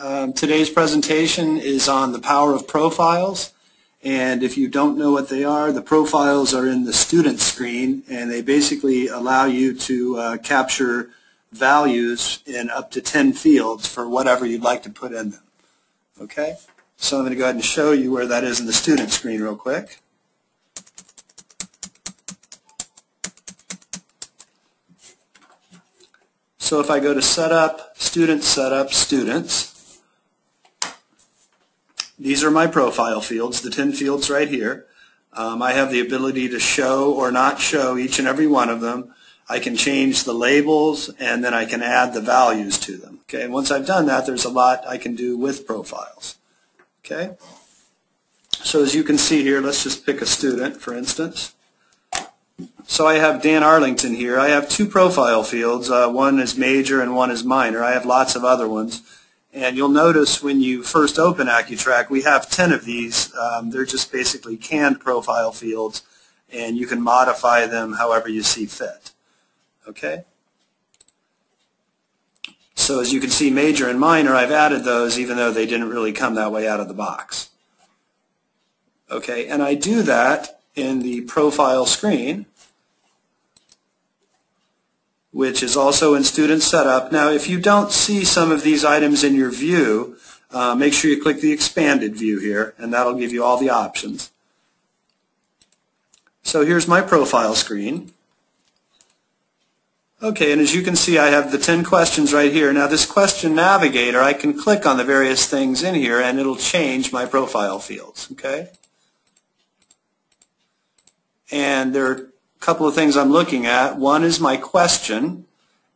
Today's presentation is on the power of profiles, and if you don't know what they are, the profiles are in the student screen, and they basically allow you to capture values in up to 10 fields for whatever you'd like to put in them. Okay? So I'm going to go ahead and show you where that is in the student screen real quick. So if I go to Setup, Students, these are my profile fields, the 10 fields right here. I have the ability to show or not show each and every one of them. I can change the labels, and then I can add the values to them. Okay, and once I've done that, there's a lot I can do with profiles. Okay, so as you can see here, let's just pick a student, for instance. So I have Dan Arlington here. I have two profile fields. One is major and one is minor. I have lots of other ones. And you'll notice when you first open AccuTrack, we have 10 of these. They're just basically canned profile fields, and you can modify them however you see fit. Okay? So as you can see, major and minor, I've added those even though they didn't really come that way out of the box. Okay, and I do that in the profile screen, which is also in Student Setup. Now, if you don't see some of these items in your view, make sure you click the expanded view here, and that'll give you all the options. So here's my profile screen. Okay, and as you can see, I have the 10 questions right here. Now, this question navigator, I can click on the various things in here, and it'll change my profile fields. Okay? And there are couple of things I'm looking at. One is my question,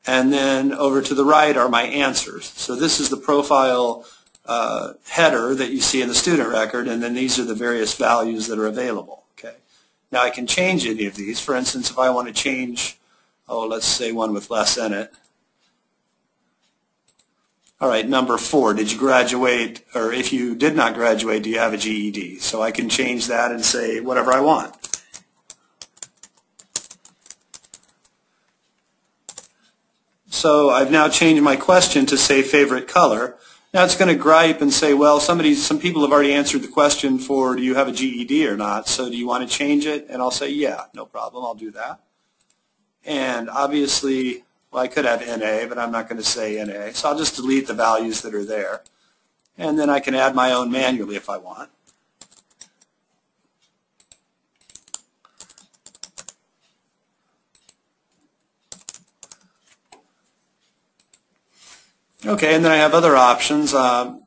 and then over to the right are my answers. So this is the profile header that you see in the student record, and then these are the various values that are available. Okay. Now I can change any of these. For instance, if I want to change, let's say one with less in it. All right, number 4, did you graduate, or if you did not graduate, do you have a GED? So I can change that and say whatever I want. So I've now changed my question to say favorite color. Now it's going to gripe and say, well, some people have already answered the question for do you have a GED or not, so do you want to change it? And I'll say, yeah, no problem, I'll do that. And obviously, well, I could have NA, but I'm not going to say NA, so I'll just delete the values that are there. And then I can add my own manually if I want. Okay, and then I have other options.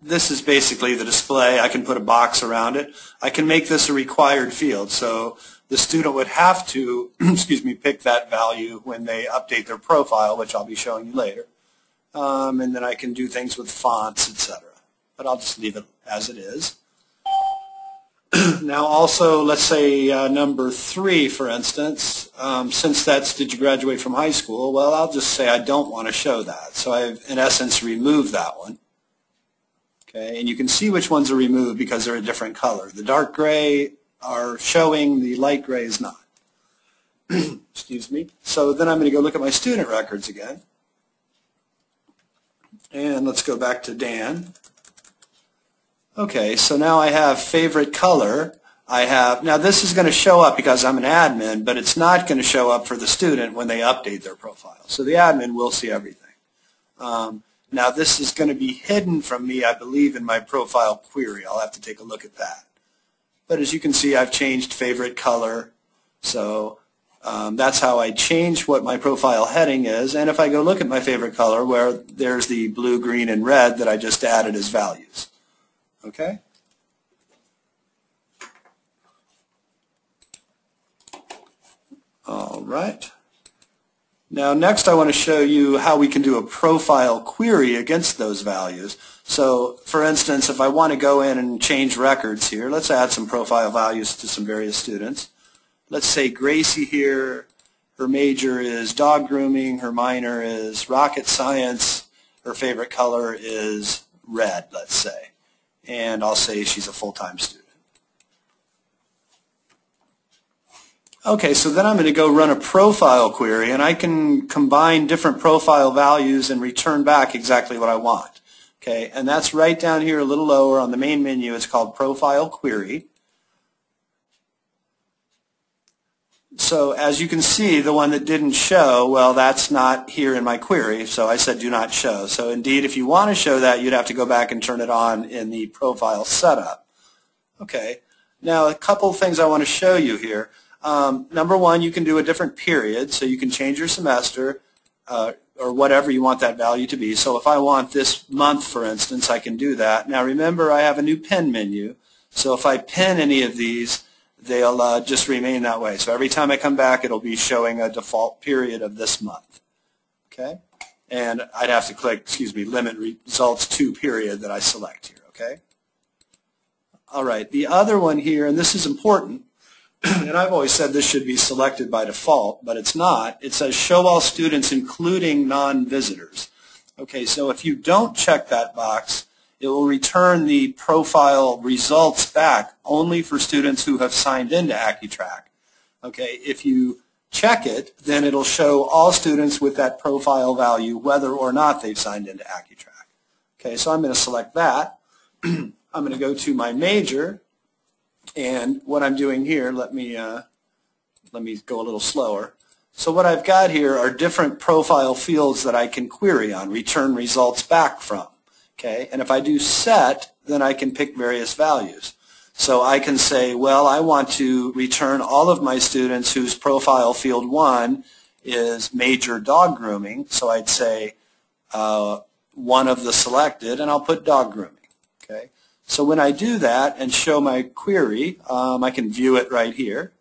This is basically the display. I can put a box around it. I can make this a required field, so the student would have to, pick that value when they update their profile, which I'll be showing you later. And then I can do things with fonts, etc. But I'll just leave it as it is. Now also, let's say number 3, for instance, since that's did you graduate from high school, well, I'll just say I don't want to show that. So I've, in essence, removed that one. Okay, and you can see which ones are removed because they're a different color. The dark gray are showing, the light gray is not. Excuse me. So then I'm going to go look at my student records again. And let's go back to Dan. Okay, so now I have favorite color. Now this is going to show up because I'm an admin, but it's not going to show up for the student when they update their profile. So the admin will see everything. Now this is going to be hidden from me, I believe, in my profile query. I'll have to take a look at that. But as you can see, I've changed favorite color. So that's how I change what my profile heading is. And if I go look at my favorite color, where there's the blue, green, and red that I just added as values. Okay? All right. Now next I want to show you how we can do a profile query against those values. So for instance, if I want to go in and change records here, let's add some profile values to some various students. Let's say Gracie here, her major is dog grooming, her minor is rocket science, her favorite color is red, let's say. And I'll say she's a full-time student. Okay, so then I'm going to go run a profile query, and I can combine different profile values and return back exactly what I want. Okay, and that's right down here a little lower on the main menu. It's called Profile Query. So as you can see, the one that didn't show, well, that's not here in my query, so I said do not show. So indeed, if you want to show that, you'd have to go back and turn it on in the profile setup. Okay, now a couple of things I want to show you here. Number one, you can do a different period, so you can change your semester or whatever you want that value to be. So if I want this month, for instance, I can do that. Now remember, I have a new pin menu, so if I pin any of these, they'll just remain that way. So every time I come back, it'll be showing a default period of this month. Okay? And I'd have to click, limit results to period that I select here. Okay? All right. The other one here, and this is important, and I've always said this should be selected by default, but it's not. It says show all students including non-visitors. Okay, so if you don't check that box, it will return the profile results back only for students who have signed into AccuTrack. Okay, if you check it, then it'll show all students with that profile value whether or not they've signed into AccuTrack. Okay, so I'm going to select that. I'm going to go to my major, and what I'm doing here, let me go a little slower. So what I've got here are different profile fields that I can query on, return results back from. Okay, and if I do set, then I can pick various values. So I can say, well, I want to return all of my students whose profile field 1 is major dog grooming. So I'd say one of the selected, and I'll put dog grooming. Okay, so when I do that and show my query, I can view it right here.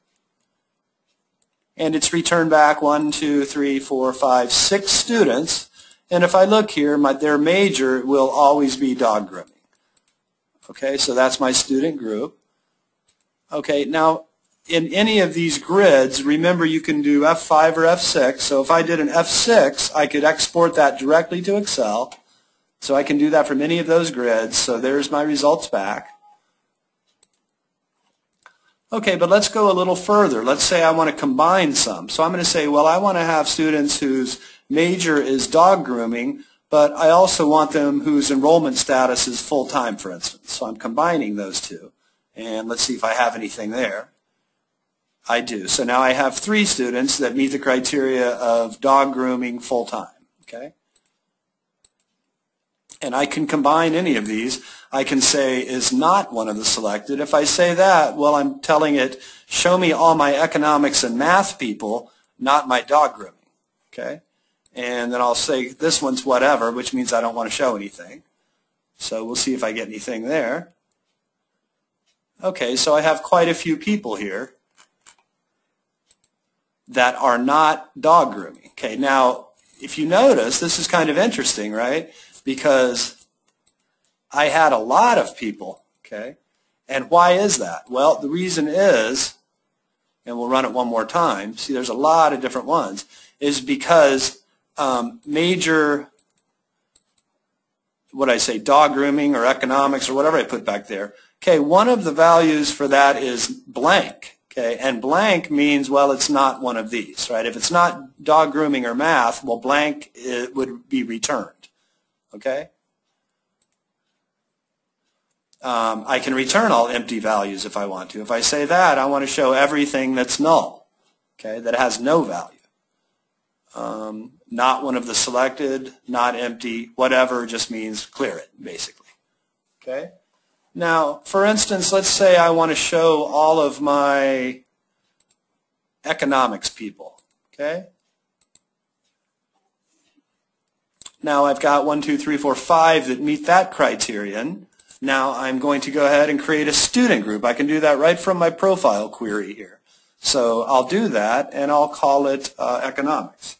And it's returned back 1, 2, 3, 4, 5, 6 students. And if I look here, their major will always be dog grooming. Okay, so that's my student group. Okay, now in any of these grids, remember you can do F5 or F6. So if I did an F6, I could export that directly to Excel. So I can do that from any of those grids. So there's my results back. Okay, but let's go a little further. Let's say I want to combine some. So I'm going to say, well, I want to have students whose major is dog grooming, but I also want them whose enrollment status is full-time, for instance. So I'm combining those two. And let's see if I have anything there. I do. So now I have 3 students that meet the criteria of dog grooming full-time. Okay? And I can combine any of these. I can say is not one of the selected. If I say that, well, I'm telling it, show me all my economics and math people, not my dog grooming. Okay? And then I'll say this one's whatever, which means I don't want to show anything. So we'll see if I get anything there. Okay, so I have quite a few people here that are not dog grooming. Okay, now if you notice, this is kind of interesting, right? Because I had a lot of people, okay? And why is that? Well, the reason is, and we'll run it one more time, see there's a lot of different ones, is because major, what I say, dog grooming or economics or whatever I put back there, okay, one of the values for that is blank, okay? And blank means, well, it's not one of these, right? If it's not dog grooming or math, well, blank it would be returned. Okay? I can return all empty values if I want to. If I say that, I want to show everything that's null, okay, that has no value. Not one of the selected, not empty, whatever just means clear it, basically. Okay? Now, for instance, let's say I want to show all of my economics people. Okay? Now I've got 1, 2, 3, 4, 5 that meet that criterion. Now I'm going to go ahead and create a student group. I can do that right from my profile query here. So I'll do that, and I'll call it economics.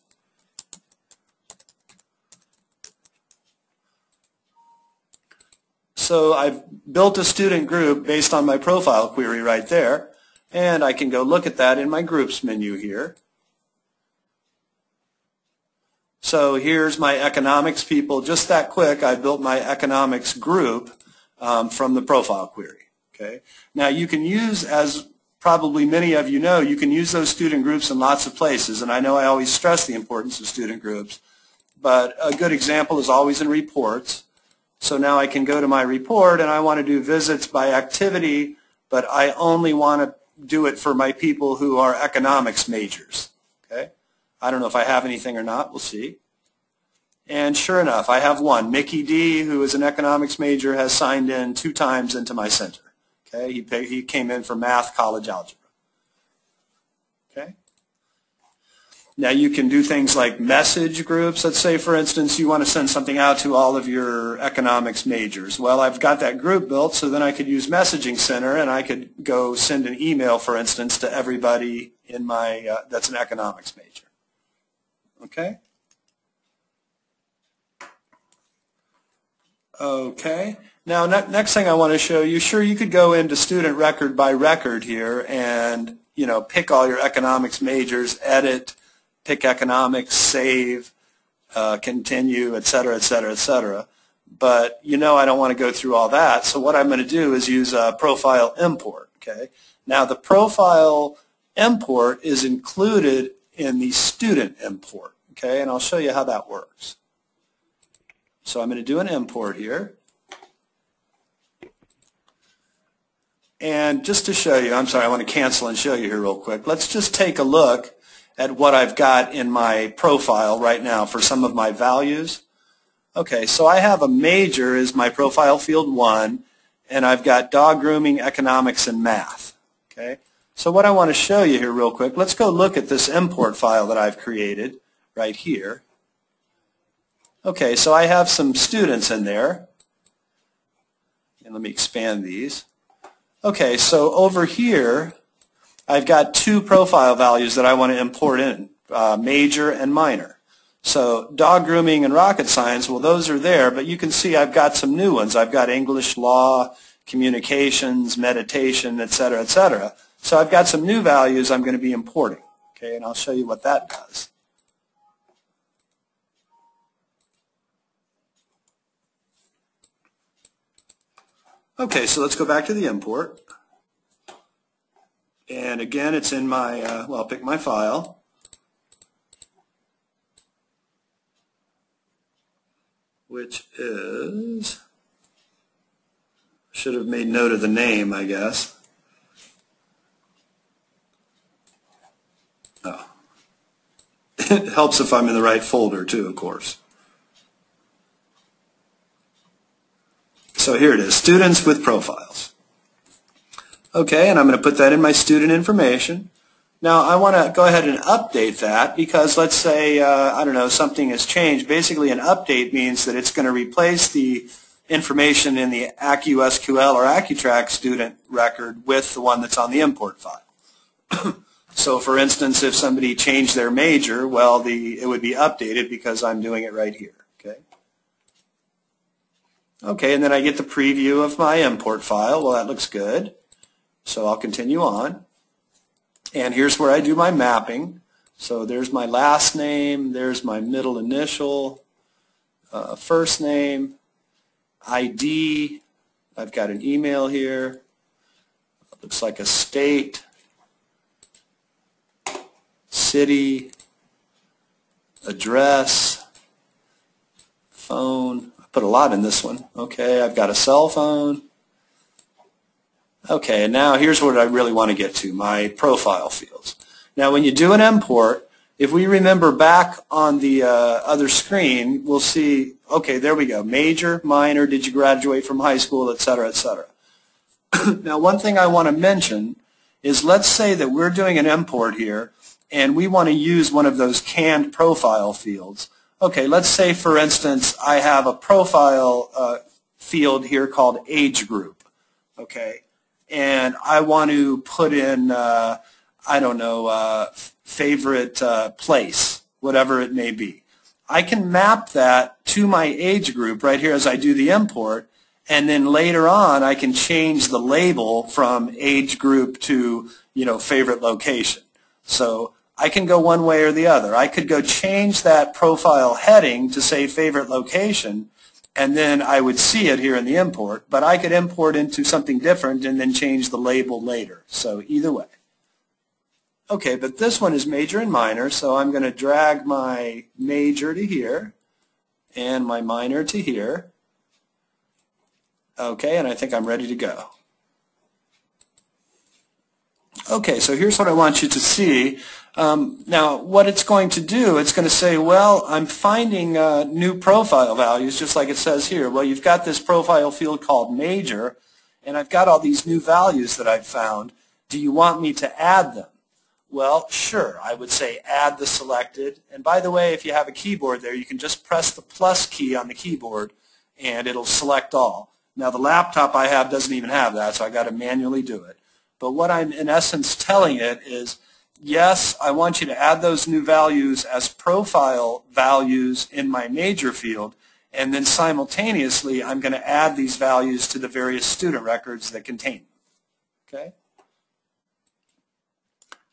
So I've built a student group based on my profile query right there, and I can go look at that in my groups menu here. So here's my economics people. Just that quick, I built my economics group from the profile query. Okay. Now you can use, as probably many of you know, you can use those student groups in lots of places, and I know I always stress the importance of student groups, but a good example is always in reports. So now I can go to my report and I want to do visits by activity, but I only want to do it for my people who are economics majors. Okay? I don't know if I have anything or not. We'll see. And sure enough, I have one. Mickey D., who is an economics major, has signed in 2 times into my center. Okay? He came in for math, college algebra. Okay? Now you can do things like message groups. Let's say, for instance, you want to send something out to all of your economics majors. Well, I've got that group built, so then I could use Messaging Center, and I could go send an email, for instance, to everybody in my that's an economics major. Okay? Okay. Now, next thing I want to show you, sure, you could go into student record by record here and, pick all your economics majors, edit, pick economics, save, continue, et cetera, et cetera, et cetera. But I don't want to go through all that. So what I'm going to do is use a profile import. Okay. Now the profile import is included in the student import. Okay, and I'll show you how that works. So I'm going to do an import here. And just to show you, I'm sorry, I want to cancel and show you here real quick. Let's just take a look at what I've got in my profile right now for some of my values. Okay, so I have a major is my profile field 1, and I've got dog grooming, economics, and math. Okay, so what I want to show you here real quick, let's go look at this import file that I've created right here. Okay, so I have some students in there, and let me expand these. Okay, so over here, I've got 2 profile values that I want to import in, major and minor. So dog grooming and rocket science, well, those are there, but you can see I've got some new ones. I've got English, law, communications, meditation, et cetera, et cetera. So I've got some new values I'm going to be importing. Okay, and I'll show you what that does. Okay, so let's go back to the import. And again, it's in my, well, I'll pick my file. Which is, should have made note of the name, I guess. Oh. It helps if I'm in the right folder too, of course. So here it is, students with profiles. Okay, and I'm going to put that in my student information. Now I want to go ahead and update that because let's say, I don't know, something has changed. Basically an update means that it's going to replace the information in the AccuSQL or AccuTrack student record with the one that's on the import file. So for instance, if somebody changed their major, well, it would be updated because I'm doing it right here. Okay. Okay, and then I get the preview of my import file. Well, that looks good. So I'll continue on. And here's where I do my mapping. So there's my last name, there's my middle initial, first name, ID, I've got an email here, looks like a state, city, address, phone. I put a lot in this one. Okay, I've got a cell phone. Okay, and now here's what I really want to get to, my profile fields. Now when you do an import, if we remember back on the other screen, we'll see, okay, there we go, major, minor, did you graduate from high school, et cetera, et cetera. Now one thing I want to mention is let's say that we're doing an import here and we want to use one of those canned profile fields. Okay, let's say for instance I have a profile field here called age group. Okay. And I want to put in, I don't know, favorite place, whatever it may be. I can map that to my age group right here as I do the import, and then later on I can change the label from age group to, favorite location. So I can go one way or the other. I could go change that profile heading to say favorite location, and then I would see it here in the import, but I could import into something different and then change the label later. So either way. Okay, but this one is major and minor, so I'm going to drag my major to here and my minor to here. Okay, and I think I'm ready to go. Okay, so here's what I want you to see. Now, what it's going to do, it's going to say, well, I'm finding new profile values, just like it says here. Well, you've got this profile field called major, and I've got all these new values that I've found. Do you want me to add them? Well, sure, I would say add the selected. And by the way, if you have a keyboard there, you can just press the plus key on the keyboard, and it'll select all. Now, the laptop I have doesn't even have that, so I got to manually do it. But what I'm in essence telling it is, yes, I want you to add those new values as profile values in my major field, and then simultaneously I'm going to add these values to the various student records that contain them. Okay?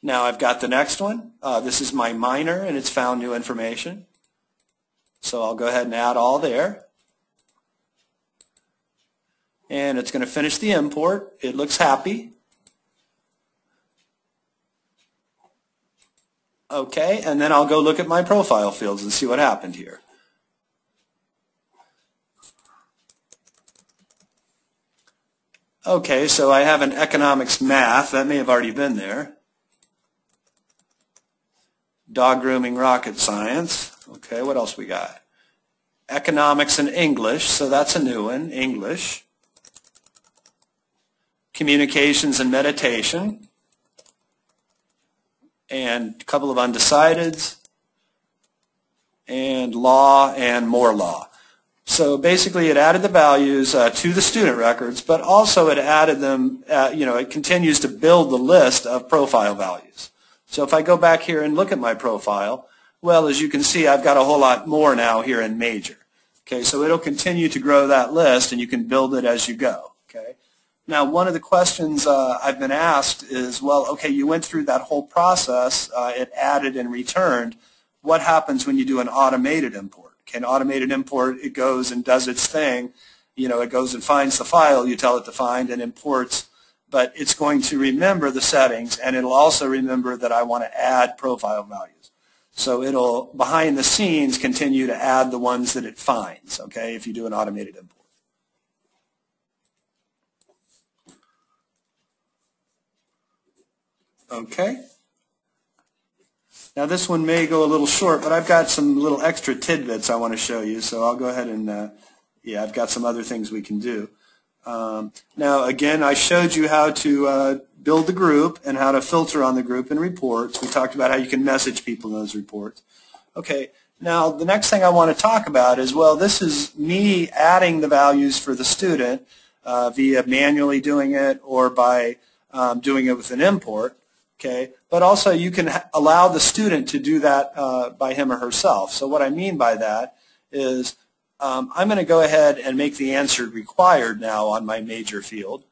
Now I've got the next one. This is my minor, and it's found new information. So I'll go ahead and add all there. And it's going to finish the import. It looks happy. Okay, and then I'll go look at my profile fields and see what happened here. Okay, so I have an economics math. That may have already been there. Dog grooming rocket science. Okay, what else we got? Economics and English, so that's a new one, English. Communications and meditation. And a couple of undecideds, and law and more law. So basically it added the values to the student records, but also it added them, it continues to build the list of profile values. So if I go back here and look at my profile, well, as you can see, I've got a whole lot more now here in major. Okay, so it'll continue to grow that list, and you can build it as you go. Okay. Now, one of the questions I've been asked is, well, okay, you went through that whole process, it added and returned. What happens when you do an automated import? Okay, an automated import, it goes and does its thing. It goes and finds the file you tell it to find and imports, but it's going to remember the settings, and it'll also remember that I want to add profile values. So it'll, behind the scenes, continue to add the ones that it finds, okay, if you do an automated import. Okay. Now this one may go a little short, but I've got some little extra tidbits I want to show you, so I'll go ahead and, I've got some other things we can do. Now again, I showed you how to build the group and how to filter on the group in reports. We talked about how you can message people in those reports. Okay, now the next thing I want to talk about is, well, this is me adding the values for the student via manually doing it or by doing it with an import. Okay, but also you can allow the student to do that by him or herself. So what I mean by that is I'm going to go ahead and make the answer required now on my major field,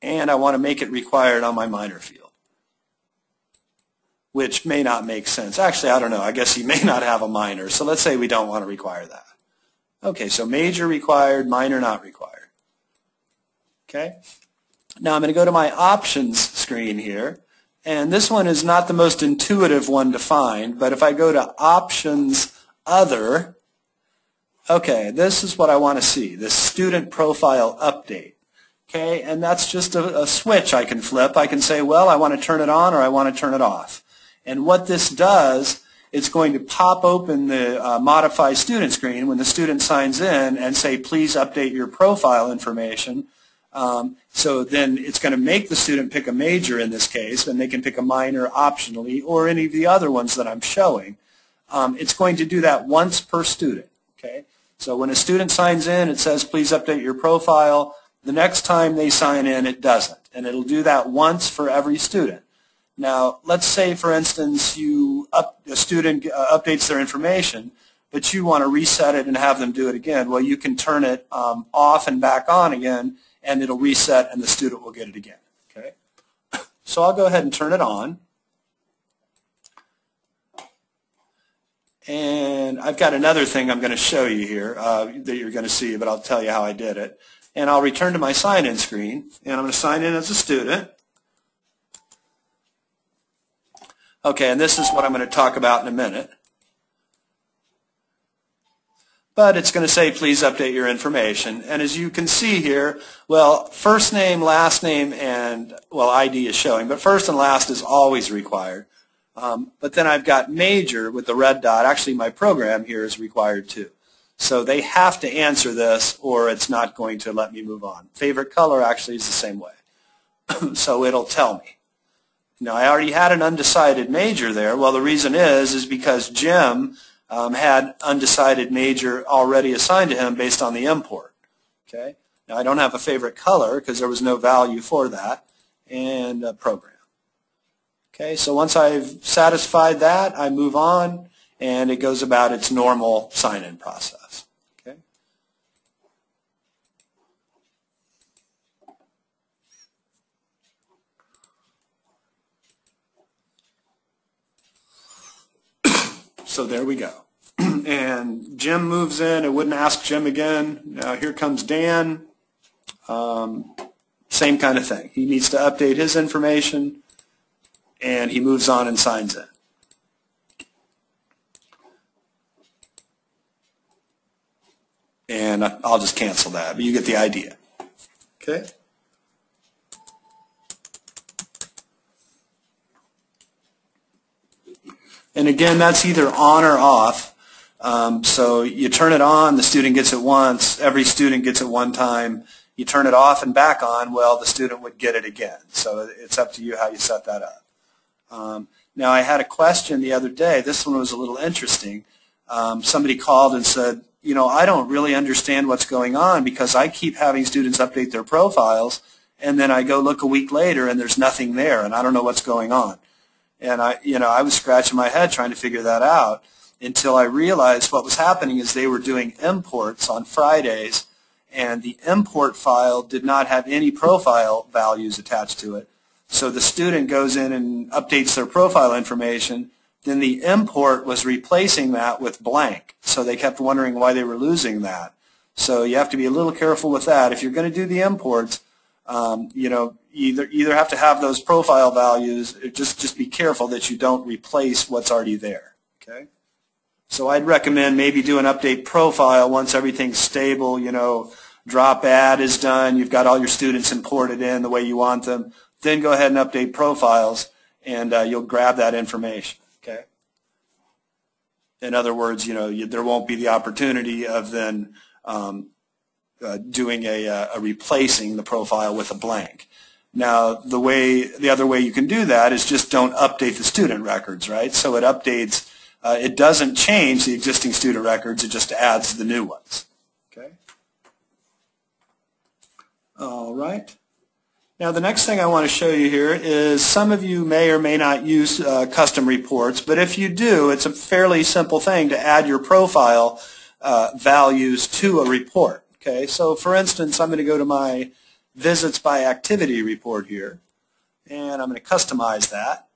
and I want to make it required on my minor field, which may not make sense. Actually, I don't know. I guess you may not have a minor, so let's say we don't want to require that. Okay, so major required, minor not required. Okay. Now I'm going to go to my options screen here, and this one is not the most intuitive one to find, but if I go to options other, okay, this is what I want to see, this student profile update. Okay, and that's just a switch I can flip. I can say, well, I want to turn it on or I want to turn it off. And what this does, it's going to pop open the modify student screen when the student signs in and say, please update your profile information. So then it's going to make the student pick a major in this case, and they can pick a minor optionally or any of the other ones that I'm showing. It's going to do that once per student. Okay? So when a student signs in, it says, please update your profile. The next time they sign in, it doesn't. And it'll do that once for every student. Now, let's say, for instance, a student updates their information, but you want to reset it and have them do it again. Well, you can turn it off and back on again, and it'll reset and the student will get it again. Okay? So I'll go ahead and turn it on. And I've got another thing I'm going to show you here that you're going to see, but I'll tell you how I did it. And I'll return to my sign-in screen, and I'm going to sign in as a student. Okay, and this is what I'm going to talk about in a minute. but it's going to say please update your information. And as you can see here, well, first name, last name, and, well, ID is showing, but first and last is always required. But then I've got major with the red dot. Actually, my program here is required too. So they have to answer this or it's not going to let me move on. Favorite color actually is the same way. So it'll tell me. Now, I already had an undecided major there. Well, the reason is because Jim had undecided major already assigned to him based on the import. Okay. Now, I don't have a favorite color because there was no value for that, and program. Okay, so once I've satisfied that, I move on, and it goes about its normal sign-in process. Okay. So there we go. And Jim moves in. It wouldn't ask Jim again. Now here comes Dan. Same kind of thing. He needs to update his information, and he moves on and signs in. And I'll just cancel that, but you get the idea. Okay? And again, that's either on or off. So you turn it on, the student gets it once, every student gets it one time. You turn it off and back on, well, the student would get it again. So it's up to you how you set that up. Now, I had a question the other day. This one was a little interesting. Somebody called and said, you know, I don't really understand what's going on because I keep having students update their profiles, and then I go look a week later and there's nothing there, and I don't know what's going on. And I was scratching my head trying to figure that out until I realized what was happening is they were doing imports on Fridays, and the import file did not have any profile values attached to it. So the student goes in and updates their profile information. Then the import was replacing that with blank. So they kept wondering why they were losing that. So you have to be a little careful with that. If you're going to do the imports, you know, either have to have those profile values, or just be careful that you don't replace what's already there. Okay? So I'd recommend maybe do an update profile once everything's stable, you know, drop add is done, you've got all your students imported in the way you want them. Then go ahead and update profiles, and you'll grab that information. Okay. In other words, you know, there won't be the opportunity of then doing a replacing the profile with a blank. Now, the other way you can do that is just don't update the student records, right? So it updates. It doesn't change the existing student records. It just adds the new ones. Okay. All right. Now, the next thing I want to show you here is some of you may or may not use custom reports, but if you do, it's a fairly simple thing to add your profile values to a report. Okay, so for instance, I'm going to go to my visits by activity report here, and I'm going to customize that.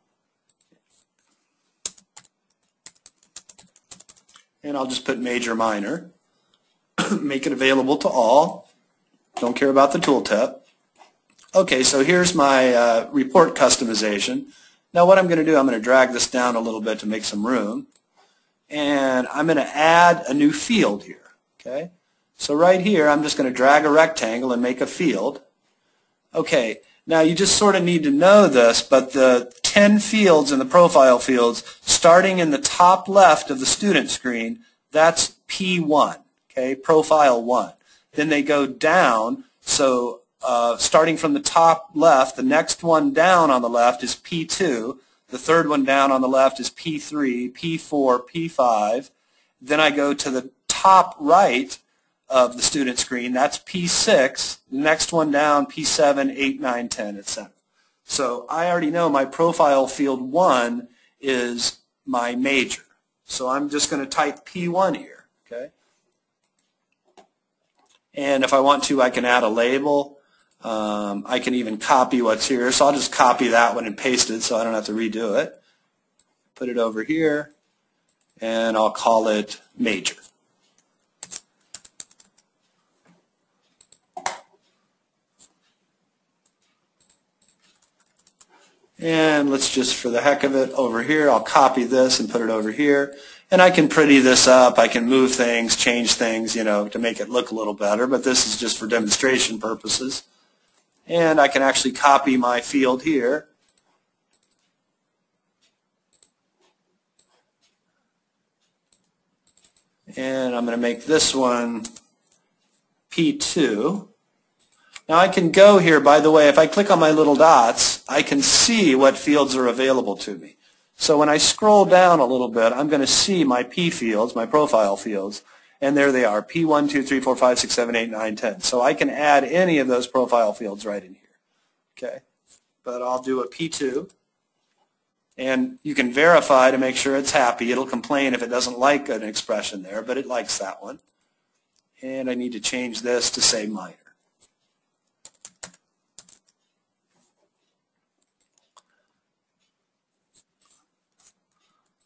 And I'll just put major, minor. Make it available to all. Don't care about the tooltip. Okay, so here's my report customization. Now what I'm going to do, I'm going to drag this down a little bit to make some room. And I'm going to add a new field here. Okay, so right here I'm just going to drag a rectangle and make a field. Okay, now you just sort of need to know this, but the 10 fields in the profile fields, starting in the top left of the student screen, that's P1, okay, profile 1. Then they go down, so starting from the top left, the next one down on the left is P2, the third one down on the left is P3, P4, P5. Then I go to the top right of the student screen, that's P6, the next one down, P7, 8, 9, 10, etc. So I already know my profile field 1 is my major. So I'm just going to type P1 here. Okay? And if I want to, I can add a label. I can even copy what's here. So I'll just copy that one and paste it so I don't have to redo it. Put it over here, and I'll call it major. And let's just, for the heck of it, over here, I'll copy this and put it over here. And I can pretty this up, I can move things, change things, to make it look a little better, but this is just for demonstration purposes. And I can actually copy my field here. And I'm going to make this one P2. Now I can go here, by the way, if I click on my little dots, I can see what fields are available to me. So when I scroll down a little bit, I'm going to see my P fields, my profile fields, and there they are, P1, 2, 3, 4, 5, 6, 7, 8, 9, 10. So I can add any of those profile fields right in here. Okay, but I'll do a P2, and you can verify to make sure it's happy. It'll complain if it doesn't like an expression there, but it likes that one. And I need to change this to say minor.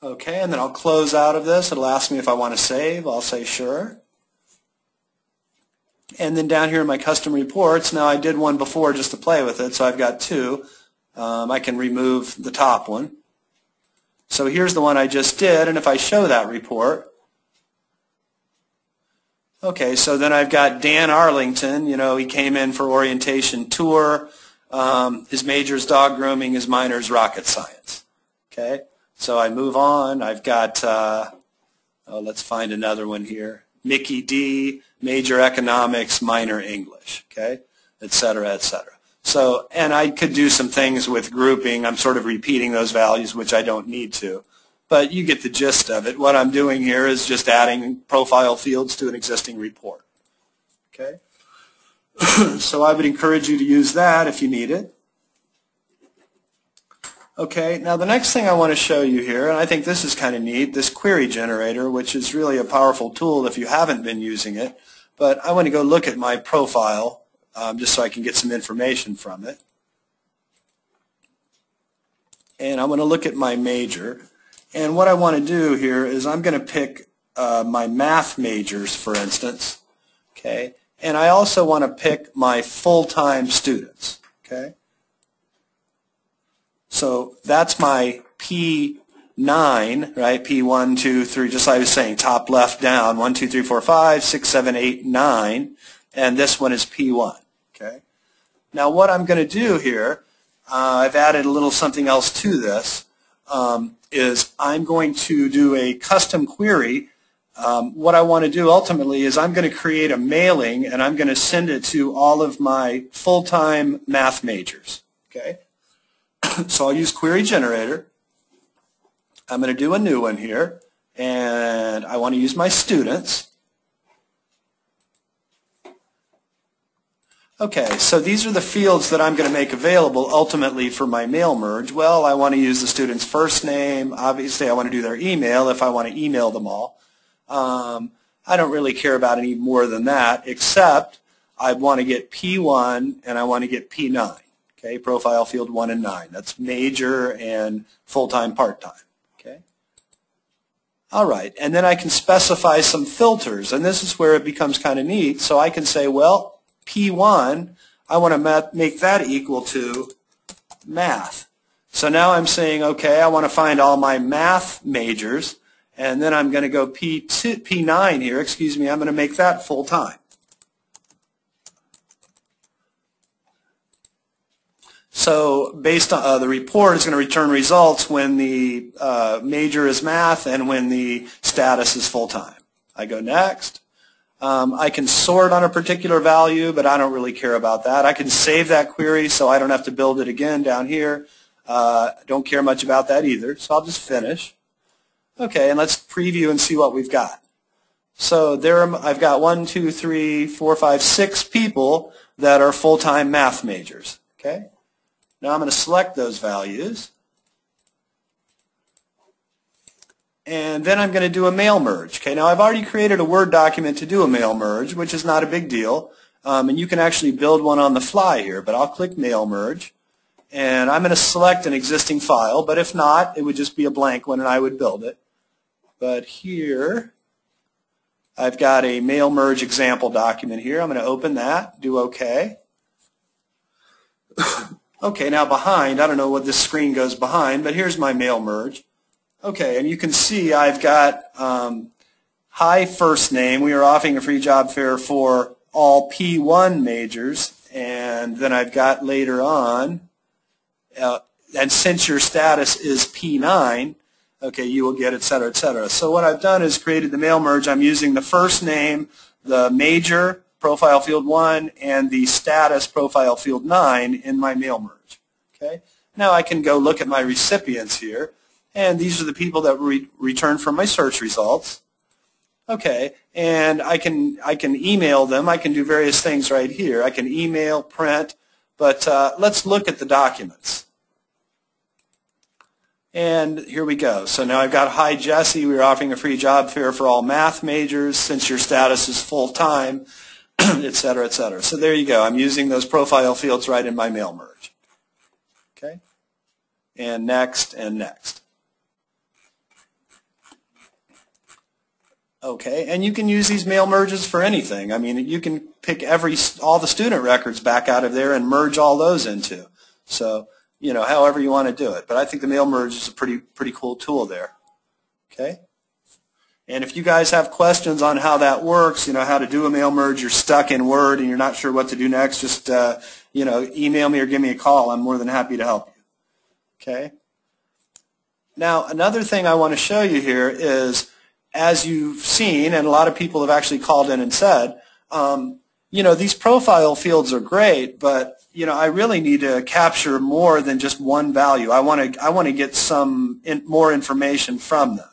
Okay, and then I'll close out of this. It'll ask me if I want to save. I'll say sure. And then down here in my custom reports, now I did one before just to play with it, so I've got two. I can remove the top one. So here's the one I just did, and if I show that report, okay, so then I've got Dan Arlington. He came in for orientation tour. His major is dog grooming, his minor is rocket science. Okay. So I move on. I've got, let's find another one here. Mickey D, major economics, minor English, okay, et cetera, et cetera. So, and I could do some things with grouping. I'm sort of repeating those values, which I don't need to. But you get the gist of it. What I'm doing here is just adding profile fields to an existing report. Okay? So I would encourage you to use that if you need it. Okay, now the next thing I want to show you here, and I think this is kind of neat, this query generator, which is really a powerful tool if you haven't been using it. But I want to go look at my profile just so I can get some information from it. And I'm going to look at my major. And what I want to do here is I'm going to pick my math majors, for instance. Okay, and I also want to pick my full-time students. Okay. So that's my P9, right? P1, 2, 3, just like I was saying, top left down, 1, 2, 3, 4, 5, 6, 7, 8, 9, and this one is P1. Okay. Now what I'm going to do here, I've added a little something else to this, is I'm going to do a custom query. What I want to do ultimately is I'm going to create a mailing, and I'm going to send it to all of my full-time math majors. Okay. So I'll use query generator. I'm going to do a new one here, and I want to use my students. Okay, so these are the fields that I'm going to make available ultimately for my mail merge. Well, I want to use the student's first name. Obviously, I want to do their email if I want to email them all. I don't really care about any more than that, except I want to get P1 and I want to get P9. Okay, profile field 1 and 9. That's major and full-time, part-time. Okay. All right, and then I can specify some filters, and this is where it becomes kind of neat. So I can say, well, P1, I want to make that equal to math. So now I'm saying, okay, I want to find all my math majors, and then I'm going to go P9 here, excuse me, I'm going to make that full-time. So based on the report is going to return results when the major is math and when the status is full-time. I go next. I can sort on a particular value, but I don't really care about that. I can save that query so I don't have to build it again down here. Don't care much about that either, so I'll just finish. Okay, and let's preview and see what we've got. So there I've got 1, 2, 3, 4, 5, 6 people that are full-time math majors. Okay. Now I'm going to select those values, and then I'm going to do a mail merge. Okay, now I've already created a Word document to do a mail merge, which is not a big deal, and you can actually build one on the fly here, but I'll click Mail Merge, and I'm going to select an existing file, but if not, it would just be a blank one and I would build it. But here, I've got a Mail Merge example document here. I'm going to open that, do OK. Okay, now behind, I don't know what this screen goes behind, but here's my mail merge. Okay, and you can see I've got hi first name. We are offering a free job fair for all P1 majors, and then I've got later on, and since your status is P9, okay, you will get et cetera, et cetera. So what I've done is created the mail merge. I'm using the first name, the major, profile field 1, and the status, profile field 9, in my mail merge. Okay. Now I can go look at my recipients here, and these are the people that return from my search results. Okay, and I can email them. I can do various things right here. I can email, print, but let's look at the documents. And here we go. So now I've got, hi Jesse, we're offering a free job fair for all math majors since your status is full-time, et cetera, et cetera. So there you go. I'm using those profile fields right in my mail merge. Okay, and next and next. Okay, and you can use these mail merges for anything. I mean, you can pick all the student records back out of there and merge all those into. So, you know, however you want to do it. But I think the mail merge is a pretty cool tool there. Okay? And if you guys have questions on how that works, you know, how to do a mail merge, you're stuck in Word and you're not sure what to do next, just, you know, email me or give me a call. I'm more than happy to help you. Okay? Now, another thing I want to show you here is, as you've seen, and a lot of people have actually called in and said, you know, these profile fields are great, but, you know, I really need to capture more than just one value. I want to get more information from them.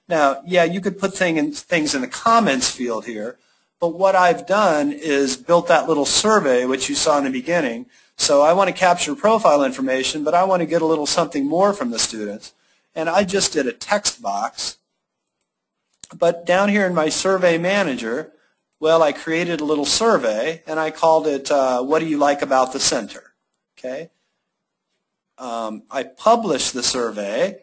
Now, yeah, you could put things in the comments field here, but what I've done is built that little survey, which you saw in the beginning. So I want to capture profile information, but I want to get a little something more from the students. And I just did a text box. But down here in my survey manager, well, I created a little survey, and I called it, what do you like about the center? Okay. I publish the survey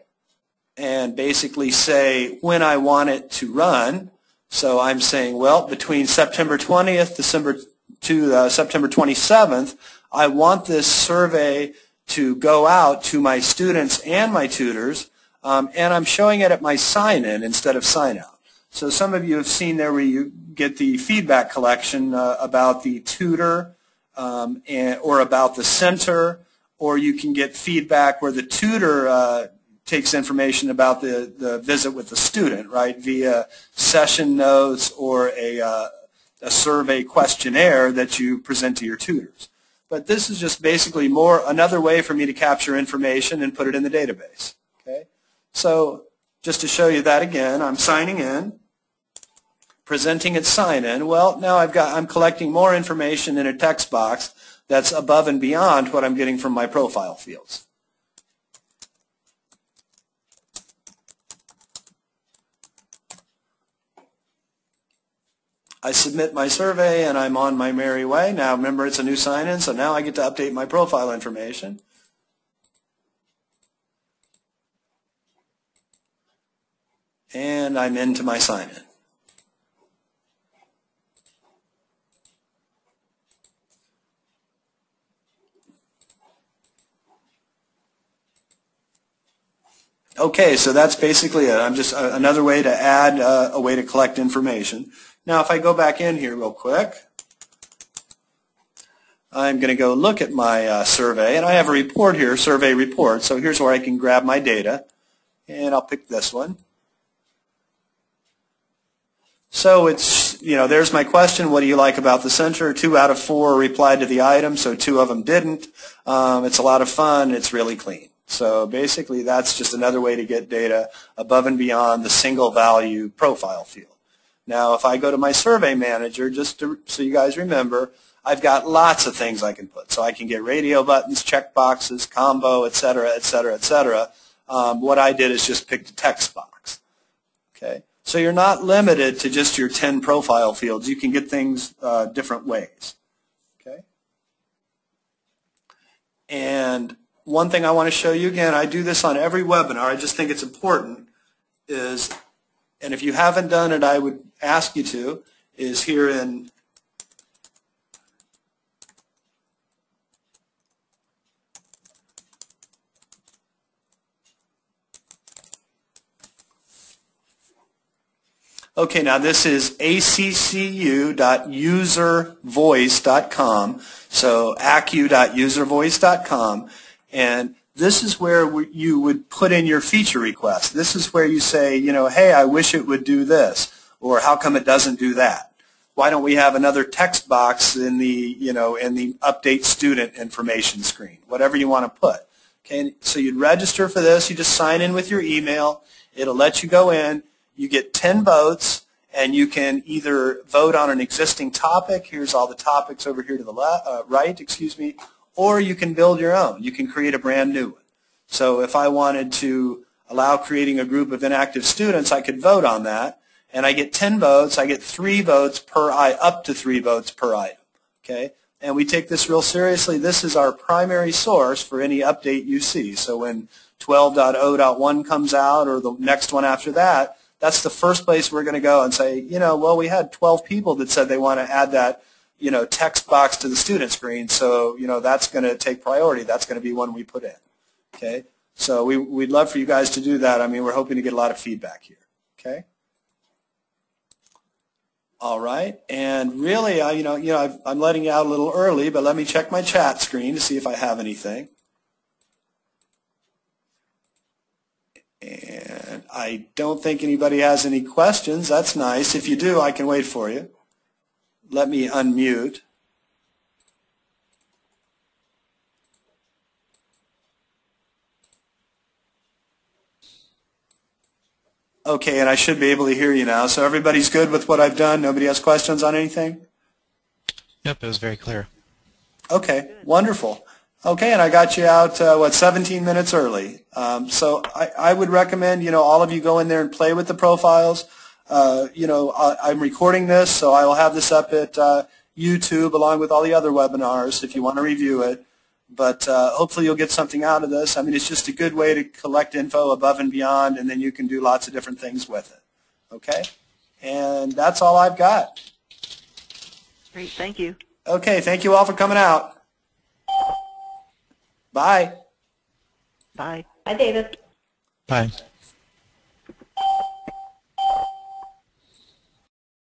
and basically say when I want it to run. So I'm saying, well, between September 20th to September 27th, I want this survey to go out to my students and my tutors, and I'm showing it at my sign-in instead of sign-out. So some of you have seen there where you get the feedback collection about the tutor or about the center, or you can get feedback where the tutor takes information about the visit with the student, right, via session notes or a survey questionnaire that you present to your tutors. But this is just basically another way for me to capture information and put it in the database. Okay, so just to show you that again, I'm signing in. Presenting at sign-in, well, now I'm collecting more information in a text box that's above and beyond what I'm getting from my profile fields. I submit my survey and I'm on my merry way. Now remember, it's a new sign-in, so now I get to update my profile information. And I'm into my sign-in. Okay, so that's basically it. I'm just another way to add a way to collect information. Now, if I go back in here real quick, I'm going to go look at my survey, and I have a report here, survey report. So here's where I can grab my data, and I'll pick this one. So it's, you know, there's my question, what do you like about the center? 2 out of 4 replied to the item, so 2 of them didn't. It's a lot of fun. It's really clean. So basically, that's just another way to get data above and beyond the single value profile field. Now, if I go to my survey manager, so you guys remember, I've got lots of things I can put. So I can get radio buttons, check boxes, combo, et cetera, et cetera, et cetera. What I did is just pick the text box. Okay. So you're not limited to just your 10 profile fields. You can get things different ways. Okay. And one thing I want to show you, again, I do this on every webinar, I just think it's important, is, and if you haven't done it, I would ask you to, is here in Okay, now this is accu.uservoice.com, so accu.uservoice.com, and this is where you would put in your feature request. This is where you say, hey, I wish it would do this, or how come it doesn't do that? Why don't we have another text box in the, in the update student information screen? Whatever you want to put. Okay, so you'd register for this. You just sign in with your email. It'll let you go in. You get 10 votes, and you can either vote on an existing topic. Here's all the topics over here to the right, or you can build your own. You can create a brand new one. So if I wanted to allow creating a group of inactive students, I could vote on that, and I get 10 votes. I get 3 votes per item, up to 3 votes per item. Okay, and we take this real seriously. This is our primary source for any update you see. So when 12.0.1 comes out, or the next one after that, that's the first place we're going to go and say, well, we had 12 people that said they want to add that, text box to the student screen, so, that's going to take priority. That's going to be one we put in. Okay? So we'd love for you guys to do that. I mean, we're hoping to get a lot of feedback here. Okay? All right. And really, I'm letting you out a little early, but let me check my chat screen to see if I have anything. And I don't think anybody has any questions. That's nice. If you do, I can wait for you. Let me unmute. Okay, and I should be able to hear you now. So everybody's good with what I've done? Nobody has questions on anything? Yep, it was very clear. Okay, wonderful. Okay, and I got you out, 17 minutes early. So I would recommend, all of you go in there and play with the profiles. I'm recording this, so I will have this up at YouTube along with all the other webinars if you want to review it. But hopefully you'll get something out of this. I mean, it's just a good way to collect info above and beyond, and then you can do lots of different things with it. Okay? And that's all I've got. Great, thank you. Okay, thank you all for coming out. Bye. Bye. Bye, David. Bye.